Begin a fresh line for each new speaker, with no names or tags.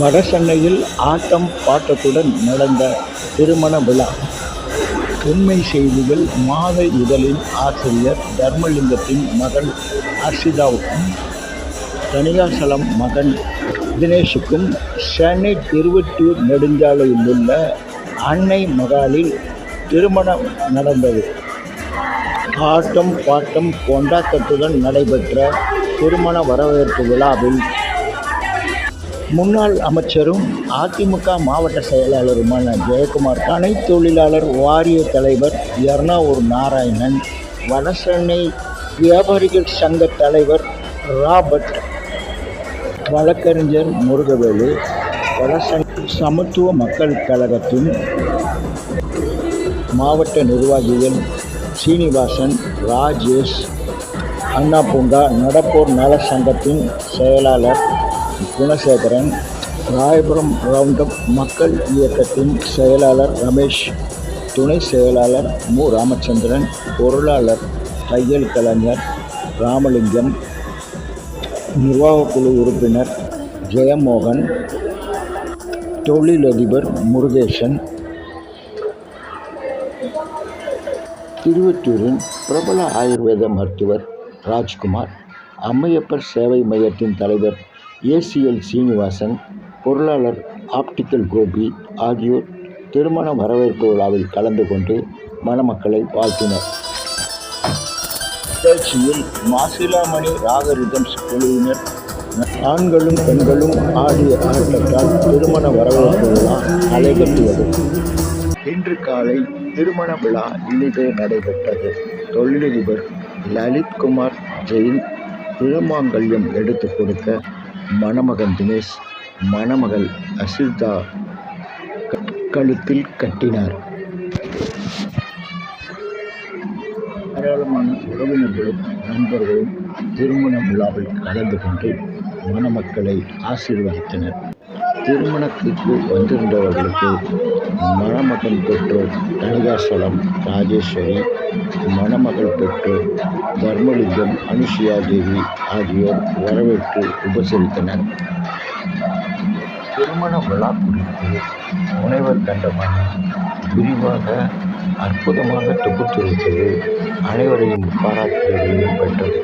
வடசென்னையில் ஆட்டம் பாட்டத்துடன் நடந்த திருமண விழா. உண்மை செய்திகள் மாத இதழின் ஆசிரியர் தர்மலிங்கத்தின் மகள் ஹர்ஷிதாவுக்கும் தணிகாசலம் மகன் தினேஷுக்கும் சென்னை திருவொற்றியூர் நெடுஞ்சாலையில் உள்ள அன்னை மகாலில் திருமணம் நடந்தது. ஆட்டம் பாட்டம் கொண்டாட்டத்துடன் நடைபெற்ற திருமண வரவேற்பு விழாவில் முன்னாள் அமைச்சரும் அதிமுக மாவட்ட செயலாளருமான ஜெயக்குமார், துணை தொழிலாளர் வாரிய தலைவர் எர்ணாவூர் நாராயணன், வடசென்னை வியாபாரிகள் சங்க தலைவர் ராபர்ட், வழக்கறிஞர் முருகவேலு, வடசென்னை சமத்துவ மக்கள் கழகத்தின் மாவட்ட நிர்வாகிகள் சீனிவாசன், ராஜேஷ், அண்ணா பூங்கா, நடப்போர் நல சங்கத்தின் செயலாளர் குணசேகரன், ராயபுரம் ரவுண்டப் மக்கள் இயக்கத்தின் செயலாளர் ரமேஷ், துணை செயலாளர் மு. ராமச்சந்திரன், பொருளாளர் தையல் கலைஞர் ராமலிங்கம், நிர்வாகக்குழு உறுப்பினர் ஜெயமோகன், தொழிலதிபர் முருகேசன், திருவொற்றியூரின் பிரபல ஆயுர்வேத மருத்துவர் ராஜ்குமார், அம்மையப்பர் சேவை மையத்தின் தலைவர் ஏசிஎல் சீனிவாசன், பொருளாளர் ஆப்டிக்கல் கோபி ஆகியோர் திருமண வரவேற்பு விழாவில் கலந்து கொண்டு மணமக்களை வாழ்த்தினர். நிகழ்ச்சியில் மாசிலாமணி ராகரிதம்ஸ் குழுவினர் ஆண்களும் பெண்களும் ஆடிய ஆட்டத்தால் திருமண வரவேற்பு விழா அலைகட்டியது. இன்று காலை திருமண விழா இனிதே நடைபெற்றது. தொழிலதிபர் லலித்குமார் ஜெயின் திருமாங்கல்யம் எடுத்து கொடுக்க மணமகன் தினேஷ் மணமகள் ஹர்ஷிதா கழுத்தில் கட்டினார். ஏராளமான உறவினர்களும் நண்பர்களும் திருமண விழாவில் கலந்து கொண்டு மணமக்களை ஆசீர்வதித்தனர். திருமணத்திற்கு வந்திருந்தவர்களுக்கு மணமகன் பெற்றோர் தணிகாசலம் ராஜேஸ்வரி, மணமகள் பெற்றோர் தர்மலிங்கம், அனுசுயா தேவி ஆகியோர் வரவேற்று உபசரித்தனர். திருமண விழா குறித்து முனைவர் கண்டமணி விரிவாக அற்புதமாக தொகுத்துரைத்தது அனைவரையும் பாராட்டுகளையும் பெற்றது.